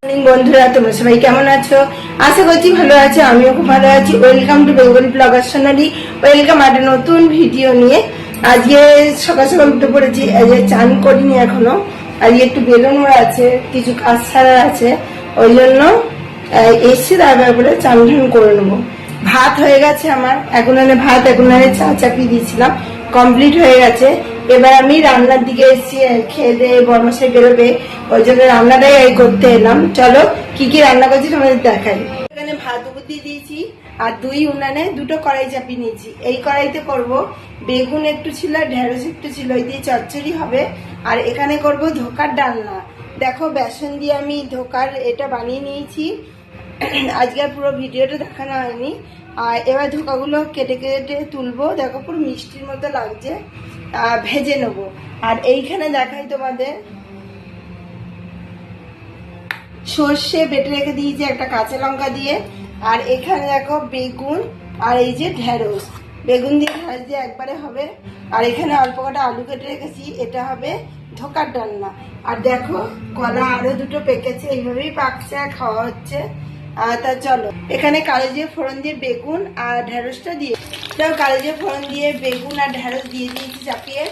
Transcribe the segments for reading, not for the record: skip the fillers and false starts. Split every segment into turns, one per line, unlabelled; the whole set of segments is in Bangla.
বন্ধুরা, তোমরা সবাই কেমন আছো? আশা করছি ভালো আছো। আমিও খুব ভালো আছি। Welcome to Bengali blogger Sonali. Welcome একটা নতুন ভিডিও নিয়ে। আজকে সকাল সকাল উঠে পড়েছি। আজকে চান করিনি এখনো। আজকে একটু বেরোনোর আছে, কিছু কাজ ছাড়ার আছে, ওই জন্য এসছি। তারপরে চান ঠান করে নেবো। ভাত হয়ে গেছে আমার, এখন ভাত এখন চা চাপিয়ে দিয়েছিলাম, কমপ্লিট হয়ে গেছে। এবার আমি রান্নার দিকে এসেছি। খেয়ে দিয়ে বরমশাই বেরোবে, ওই জন্য রান্নাটাই করতে এলাম। চলো কি কি রান্না করছি তোমাদের দেখাই। এখানে ভাত দিয়ে দিয়েছি, আর উনানে দুটো কড়াই চাপিয়ে নিয়েছি। এই কড়াইতে করব বেগুন একটু ছিল, ঢেঁড়স একটু ছিল, ওই দিয়ে চচ্চড়ি হবে। আর এখানে করব ধোকার ডালনা। দেখো বেসন দিয়ে আমি ধোকার এটা বানিয়ে নিয়েছি। আজকে আর পুরো ভিডিওটা দেখানো হয়নি। আর এবার ধোকাগুলো কেটে কেটে তুলবো। দেখো পুরো মিষ্টির মতো লাগছে, ভেজে নেবো। আর এইখানে দেখাই তোমাদের, সর্ষে বেটে রেখে দিয়েছি একটা কাঁচা লঙ্কা দিয়ে। আর এখানে দেখো বেগুন, আর এই যে ঢেঁড়স। বেগুন দিয়ে ঢেঁড়স দিয়ে একবারে হবে। আর এখানে অল্প কটা আলু কেটে রেখেছি, এটা হবে ধোকার ডালনা। আর দেখো কলা আরো দুটো পেকেছে, এইভাবেই পাকছে আর খাওয়া হচ্ছে। তা চলো, এখানে কালো জিরে ফোড়ন দিয়ে বেগুন আর ঢেঁড়সটা দিয়ে, কালো জিরে ফোড়ন দিয়ে বেগুন আর ঢেঁড়স দিয়ে দিয়েছি চাপিয়ে।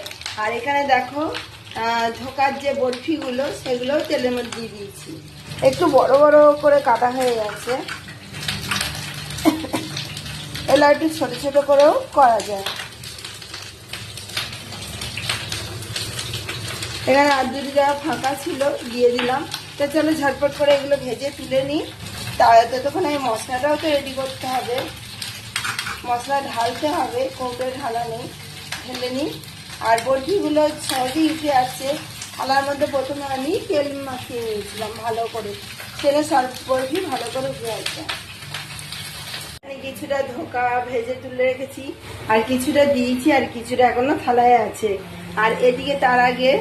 আর এখানে দেখো ধোকার যে বরফিগুলো, সেগুলোও তেলের মধ্যে দিয়ে দিয়েছি। একটু বড় বড় করে কাটা হয়ে গেছে, এগুলো একটু ছোট ছোট করেও করা যায়। এখানে আর দুটো জায়গা ফাঁকা ছিল, দিয়ে দিলাম। তো চলো ঝটপট করে এগুলো ভেজে তুলে নিই। ততক্ষণ আমি মশলাটাও তো রেডি করতে হবে, মশলা ঢালতে হবে। কৌটো ঢালা নেই, ঢেলে নিই। আর বরফিগুলো সহজেই উঠে আসছে। থালার মধ্যে প্রথমে আমি তেল মাখিয়ে নিয়েছিলাম ভালো করে, তেলে সব বরফি ভালো করে উঠে আসছে। কিছুটা ধোকা ভেজে তুলে রেখেছি, আর কিছুটা দিয়েছি, আর কিছুটা এখনো থালায় আছে। আর এদিকে তার আগে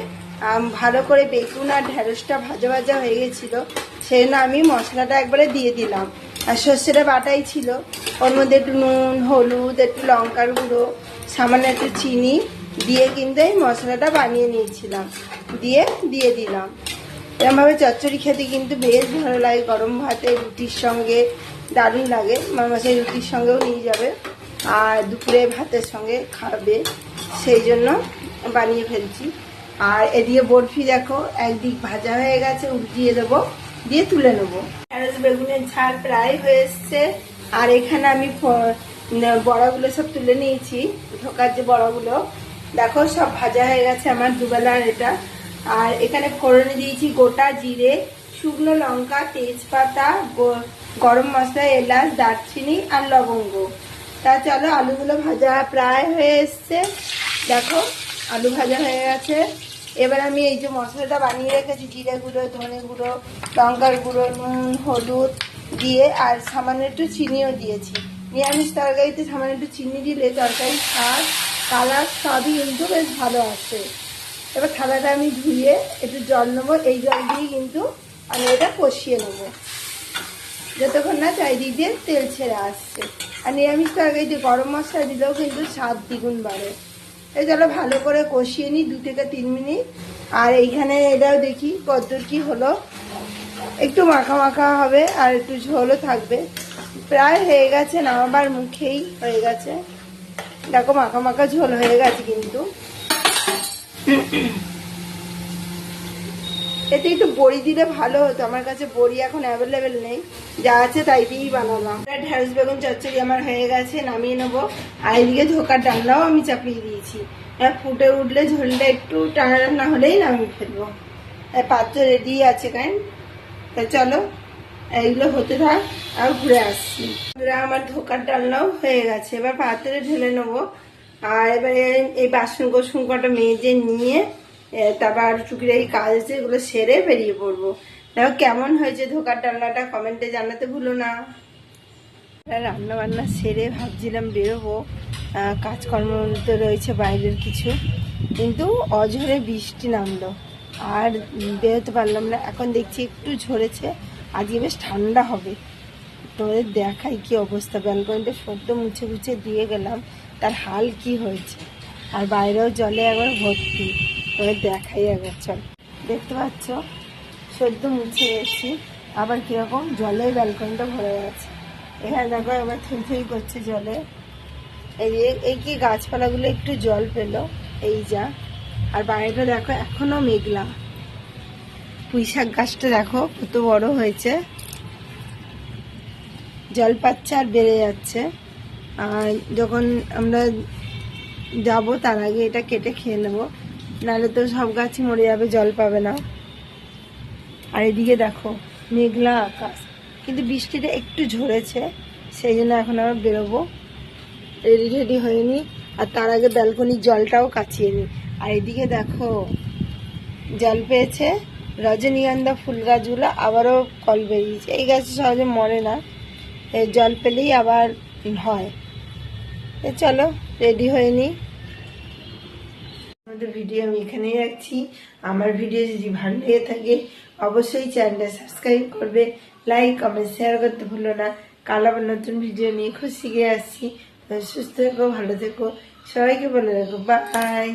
ভালো করে বেগুন আর ঢেঁড়সটা ভাজা ভাজা হয়ে গেছিলো, সেই জন্য আমি মশলাটা একবারে দিয়ে দিলাম। আর সর্ষেটা বাটাই ছিল, ওর মধ্যে একটু নুন, হলুদ, একটু লঙ্কার গুঁড়ো, সামান্য একটু চিনি দিয়ে কিন্তু এই মশলাটা বানিয়ে নিয়েছিলাম, দিয়ে দিলাম। এরমভাবে চচ্চড়ি খেতে কিন্তু বেশ ভালো লাগে, গরম ভাতে রুটির সঙ্গে দারুণ লাগে। মামাশাই রুটির সঙ্গেও নিয়ে যাবে, আর দুপুরে ভাতের সঙ্গে খাবে, সেই জন্য বানিয়ে ফেলছি। আর এদিকে বরফি দেখো একদিক ভাজা হয়ে গেছে, উল্টিয়ে দেবো, দিয়ে তুলে নেবো। ঢেঁড়স বেগুনের ঝাল প্রায় হয়ে এসছে। আর এখানে আমি বড়াগুলো সব তুলে নিয়েছি, ধোকার যে বড়াগুলো দেখো সব ভাজা হয়ে গেছে আমার দুবেলার এটা। আর এখানে ফোড়নে দিয়েছি গোটা জিরে, শুকনো লঙ্কা, তেজপাতা, গরম মশলা, এলাচ, দারচিনি আর লবঙ্গ। তা চলো, আলুগুলো ভাজা প্রায় হয়ে এসছে। দেখো আলু ভাজা হয়ে গেছে। এবার আমি এই যে মশলাটা বানিয়ে রেখেছি, জিরে গুঁড়ো, ধনে গুঁড়ো, লঙ্কার গুঁড়ো, নুন, হলুদ দিয়ে, আর সামান্য একটু চিনিও দিয়েছি। নিরামিষ তরকারিতে সামান্য একটু চিনি দিলে তরকারির স্বাদ, কালার সবই কিন্তু বেশ ভালো আসে। এবার থালাটা আমি ধুয়ে একটু জল নেবো, এই জল দিয়ে কিন্তু আমি এটা কষিয়ে নেবো যতক্ষণ না চারিদিক দিয়ে তেল ছেড়ে আসছে। আর নিরামিষ তরকারিতে গরম মশলা দিলেও কিন্তু স্বাদ দ্বিগুণ বাড়ে। এই চলো ভালো করে কষিয়ে নিই 2 থেকে 3 মিনিট। আর এইখানে এটাও দেখি কতদূর কি হলো, একটু মাখা মাখা হবে আর একটু ঝোলও থাকবে। প্রায় হয়ে গেছে, নামাবার মুখেই হয়ে গেছে। দেখো মাখা মাখা ঝোল হয়ে গেছে কিন্তু। এতে একটু বড়ি দিলে ভালো হতো, আমার কাছে বড়ি এখন অ্যাভেলেবেল নেই, যা আছে তাই দিয়েই বানালাম। ঢেঁড়স বেগুন চচ্চড়ি আমার হয়ে গেছে, নামিয়ে নেবো। আর এদিকে ধোকার ডালনাও আমি চাপিয়ে দিয়েছি। এবার ফুটে উঠলে ঝোলটা একটু টানা টানা হলেই নামিয়ে ফেলবো। পাত্র রেডি আছে কারণ। তা চলো এইগুলো হতে থাক, আর ঘুরে আসছি। আমার ধোকার ডালনাও হয়ে গেছে, এবার পাত্রে ঢেলে নেবো। আর এবারে এই বাসন কোসন কটা মেজে নিয়ে তারপর আর টুকিটাকি কাজ আছে, এগুলো সেরে বেরিয়ে পড়বো। দেখো কেমন হয়েছে ধোকার ডালনাটা, কমেন্টে জানাতে ভুলো না। রান্না বান্না সেরে ভাবছিলাম বেরোবো, কাজকর্ম তো রয়েছে বাইরের কিছু, কিন্তু অঝরে বৃষ্টি নামলো আর বেরোতে পারলাম না। এখন দেখছি একটু ঝরেছে, আজকে বেশ ঠান্ডা হবে। তোমাদের দেখাই কি অবস্থা, ব্যালকনিটা সদ্য মুছে মুছে দিয়ে গেলাম, তার হাল কি হয়েছে। আর বাইরেও জলে একবার ভর্তি, তবে দেখাই একবার। চল, দেখতে পাচ্ছ সদ্য মুছে গেছি, আবার কিরকম জলে ব্যালকনিটা ভরে গেছে। এখানে দেখো আবার থই করছে জলে। এই কি গাছপালাগুলো একটু জল পেলো, এই যা। আর বাইরেটা দেখো এখনো মেঘলা। পুঁইশাক গাছটা দেখো কত বড় হয়েছে, জল পাচ্ছে আর বেড়ে যাচ্ছে। আর যখন আমরা যাব তার আগে এটা কেটে খেয়ে নেবো, নাহলে তো সব গাছই মরে যাবে, জল পাবে না। আর এদিকে দেখো মেঘলা আকাশ, কিন্তু বৃষ্টিটা একটু ঝরেছে, সেই জন্য এখন আমরা বেরোবো। রেডি হয়ে নি, আর তার আগে ব্যালকনির জলটাও কাচিয়ে নি। আর এদিকে দেখো জল পেয়েছে রজনীগন্ধা ফুল গাছগুলো, আবারও কল বেরিয়েছে। এই গাছ সহজে মরে না, জল পেলেই আবার হয়। চলো রেডি হয়ে নি। আমাদের ভিডিও আমি এখানেই রাখছি। আমার ভিডিও যদি ভালো লেগে থাকে অবশ্যই চ্যানেলটা সাবস্ক্রাইব করবে, লাইক কমেন্ট শেয়ার করতে ভুলো না। কাল আবার নতুন ভিডিও নিয়ে খুব শিখে আসছি। সুস্থ থেকো, ভালো থেকো, সবাইকে বলে রাখো বাই।